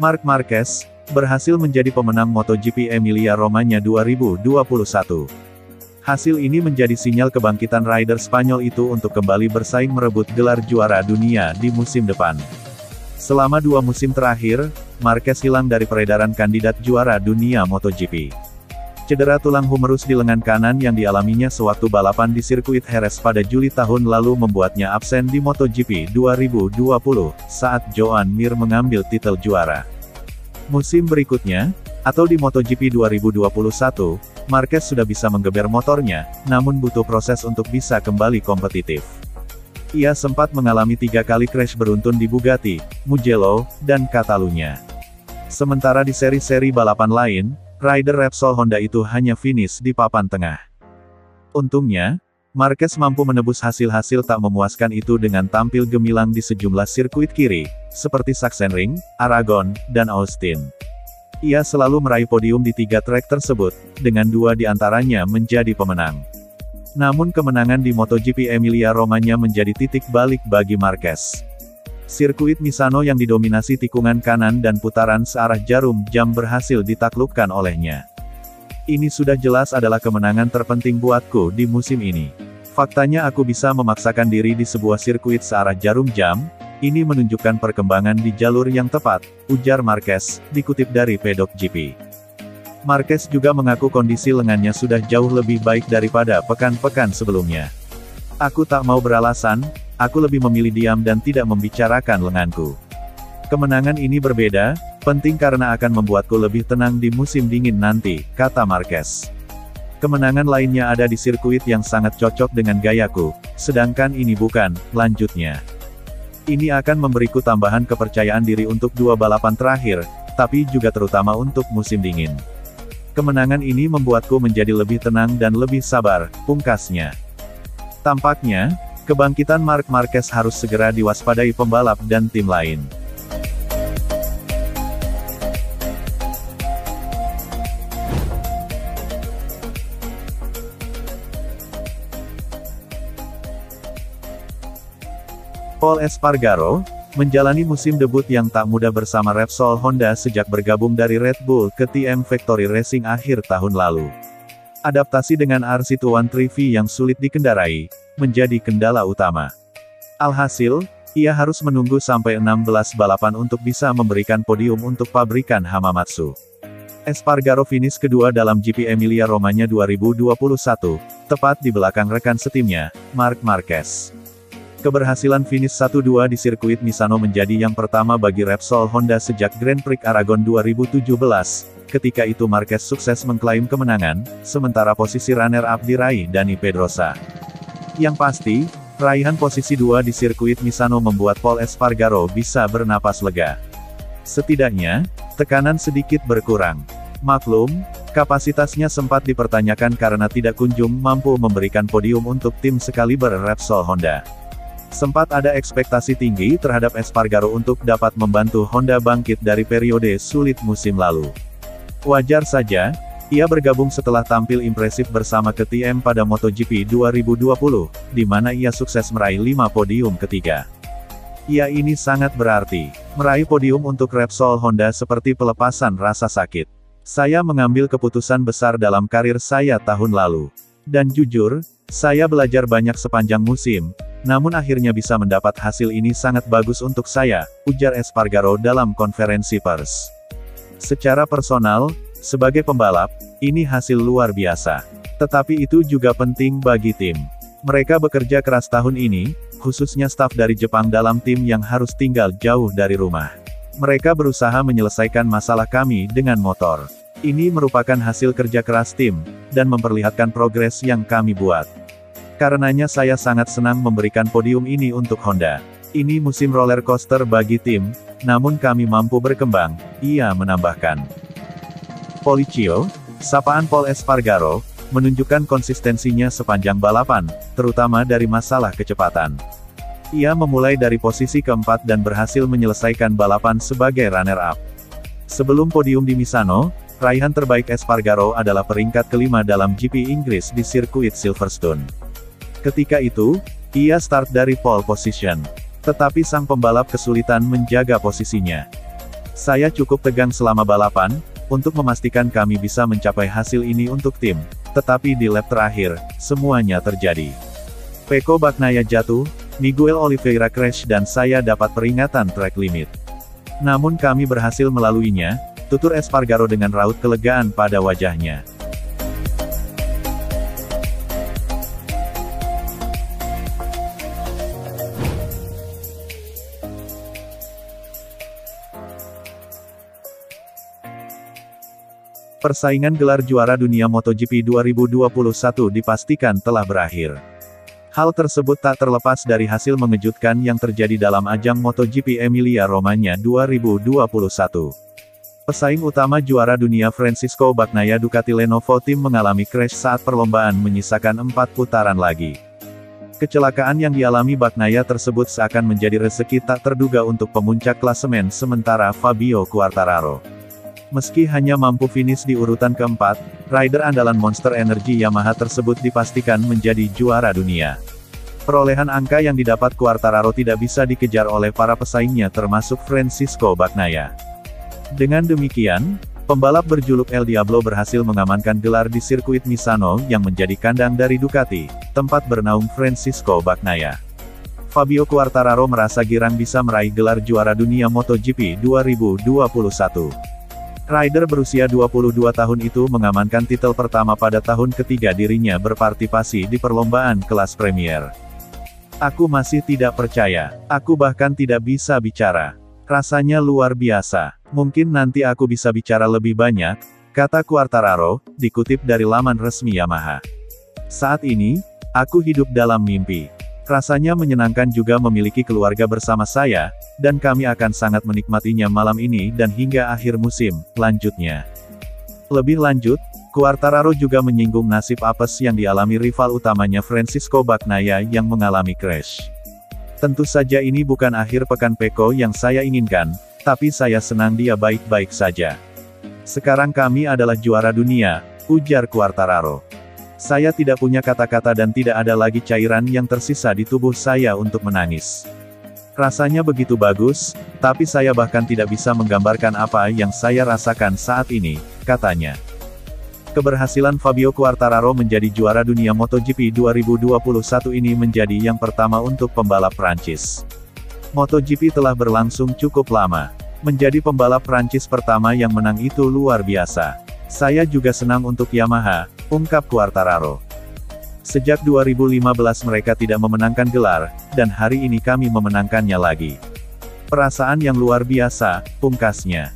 Marc Marquez berhasil menjadi pemenang MotoGP Emilia-Romagna 2021. Hasil ini menjadi sinyal kebangkitan rider Spanyol itu untuk kembali bersaing merebut gelar juara dunia di musim depan. Selama 2 musim terakhir, Marquez hilang dari peredaran kandidat juara dunia MotoGP. Cedera tulang humerus di lengan kanan yang dialaminya sewaktu balapan di sirkuit Jerez pada Juli tahun lalu membuatnya absen di MotoGP 2020, saat Joan Mir mengambil titel juara. Musim berikutnya, atau di MotoGP 2021, Marquez sudah bisa menggeber motornya, namun butuh proses untuk bisa kembali kompetitif. Ia sempat mengalami 3 kali crash beruntun di Bugatti, Mugello, dan Catalunya. Sementara di seri-seri balapan lain, rider Repsol Honda itu hanya finish di papan tengah. Untungnya, Marquez mampu menebus hasil-hasil tak memuaskan itu dengan tampil gemilang di sejumlah sirkuit kiri, seperti Sachsenring, Aragon, dan Austin. Ia selalu meraih podium di 3 trek tersebut, dengan 2 di antaranya menjadi pemenang. Namun kemenangan di MotoGP Emilia-Romagna menjadi titik balik bagi Marquez. Sirkuit Misano yang didominasi tikungan kanan dan putaran searah jarum jam berhasil ditaklukkan olehnya. Ini sudah jelas adalah kemenangan terpenting buatku di musim ini. Faktanya aku bisa memaksakan diri di sebuah sirkuit searah jarum jam, ini menunjukkan perkembangan di jalur yang tepat, ujar Marquez, dikutip dari Pedok GP. Marquez juga mengaku kondisi lengannya sudah jauh lebih baik daripada pekan-pekan sebelumnya. Aku tak mau beralasan, aku lebih memilih diam dan tidak membicarakan lenganku. Kemenangan ini berbeda, penting karena akan membuatku lebih tenang di musim dingin nanti, kata Marquez. Kemenangan lainnya ada di sirkuit yang sangat cocok dengan gayaku, sedangkan ini bukan, lanjutnya. Ini akan memberiku tambahan kepercayaan diri untuk 2 balapan terakhir, tapi juga terutama untuk musim dingin. Kemenangan ini membuatku menjadi lebih tenang dan lebih sabar, pungkasnya. Tampaknya, kebangkitan Marc Marquez harus segera diwaspadai pembalap dan tim lain. Pol Espargaro menjalani musim debut yang tak mudah bersama Repsol Honda sejak bergabung dari Red Bull ke tim Factory Racing akhir tahun lalu. Adaptasi dengan RC213V yang sulit dikendarai, menjadi kendala utama. Alhasil, ia harus menunggu sampai 16 balapan untuk bisa memberikan podium untuk pabrikan Hamamatsu. Espargaro finish kedua dalam GP Emilia-Romagna 2021, tepat di belakang rekan setimnya, Marc Marquez. Keberhasilan finish 1-2 di sirkuit Misano menjadi yang pertama bagi Repsol Honda sejak Grand Prix Aragon 2017, ketika itu Marquez sukses mengklaim kemenangan, sementara posisi runner-up diraih Dani Pedrosa. Yang pasti, raihan posisi 2 di sirkuit Misano membuat Pol Espargaro bisa bernapas lega. Setidaknya, tekanan sedikit berkurang. Maklum, kapasitasnya sempat dipertanyakan karena tidak kunjung mampu memberikan podium untuk tim sekaliber Repsol Honda. Sempat ada ekspektasi tinggi terhadap Espargaro untuk dapat membantu Honda bangkit dari periode sulit musim lalu. Wajar saja, ia bergabung setelah tampil impresif bersama KTM pada MotoGP 2020, di mana ia sukses meraih 5 podium ketiga. Ya, ini sangat berarti. Meraih podium untuk Repsol Honda seperti pelepasan rasa sakit. Saya mengambil keputusan besar dalam karir saya tahun lalu. Dan jujur, saya belajar banyak sepanjang musim, namun akhirnya bisa mendapat hasil ini sangat bagus untuk saya, ujar Espargaro dalam konferensi pers. Secara personal, sebagai pembalap, ini hasil luar biasa. Tetapi itu juga penting bagi tim. Mereka bekerja keras tahun ini, khususnya staf dari Jepang dalam tim yang harus tinggal jauh dari rumah. Mereka berusaha menyelesaikan masalah kami dengan motor. Ini merupakan hasil kerja keras tim, dan memperlihatkan progres yang kami buat. Karenanya saya sangat senang memberikan podium ini untuk Honda. Ini musim roller coaster bagi tim, namun kami mampu berkembang, ia menambahkan. Policio, sapaan Pol Espargaro, menunjukkan konsistensinya sepanjang balapan, terutama dari masalah kecepatan. Ia memulai dari posisi keempat dan berhasil menyelesaikan balapan sebagai runner-up. Sebelum podium di Misano, raihan terbaik Espargaro adalah peringkat kelima dalam GP Inggris di sirkuit Silverstone. Ketika itu, ia start dari pole position. Tetapi sang pembalap kesulitan menjaga posisinya. Saya cukup tegang selama balapan, untuk memastikan kami bisa mencapai hasil ini untuk tim, tetapi di lap terakhir, semuanya terjadi. Pecco Bagnaia jatuh, Miguel Oliveira crash dan saya dapat peringatan track limit. Namun kami berhasil melaluinya, tutur Espargaro dengan raut kelegaan pada wajahnya. Persaingan gelar juara dunia MotoGP 2021 dipastikan telah berakhir. Hal tersebut tak terlepas dari hasil mengejutkan yang terjadi dalam ajang MotoGP Emilia-Romagna 2021. Pesaing utama juara dunia Francisco Bagnaia Ducati Lenovo Team mengalami crash saat perlombaan menyisakan 4 putaran lagi. Kecelakaan yang dialami Bagnaia tersebut seakan menjadi rezeki tak terduga untuk pemuncak klasemen sementara Fabio Quartararo. Meski hanya mampu finish di urutan keempat, rider andalan Monster Energy Yamaha tersebut dipastikan menjadi juara dunia. Perolehan angka yang didapat Quartararo tidak bisa dikejar oleh para pesaingnya termasuk Francisco Bagnaia. Dengan demikian, pembalap berjuluk El Diablo berhasil mengamankan gelar di sirkuit Misano yang menjadi kandang dari Ducati, tempat bernaung Francisco Bagnaia. Fabio Quartararo merasa girang bisa meraih gelar juara dunia MotoGP 2021. Rider berusia 22 tahun itu mengamankan titel pertama pada tahun ketiga dirinya berpartisipasi di perlombaan kelas Premier. Aku masih tidak percaya, aku bahkan tidak bisa bicara. Rasanya luar biasa, mungkin nanti aku bisa bicara lebih banyak, kata Quartararo, dikutip dari laman resmi Yamaha. Saat ini, aku hidup dalam mimpi. Rasanya menyenangkan juga memiliki keluarga bersama saya, dan kami akan sangat menikmatinya malam ini dan hingga akhir musim, lanjutnya. Lebih lanjut, Quartararo juga menyinggung nasib apes yang dialami rival utamanya Francisco Bagnaia yang mengalami crash. Tentu saja ini bukan akhir pekan Pecco yang saya inginkan, tapi saya senang dia baik-baik saja. Sekarang kami adalah juara dunia, ujar Quartararo. Saya tidak punya kata-kata dan tidak ada lagi cairan yang tersisa di tubuh saya untuk menangis. Rasanya begitu bagus, tapi saya bahkan tidak bisa menggambarkan apa yang saya rasakan saat ini, katanya. Keberhasilan Fabio Quartararo menjadi juara dunia MotoGP 2021 ini menjadi yang pertama untuk pembalap Prancis. MotoGP telah berlangsung cukup lama. Menjadi pembalap Prancis pertama yang menang itu luar biasa. Saya juga senang untuk Yamaha, ungkap Quartararo. Sejak 2015 mereka tidak memenangkan gelar, dan hari ini kami memenangkannya lagi. Perasaan yang luar biasa, pungkasnya.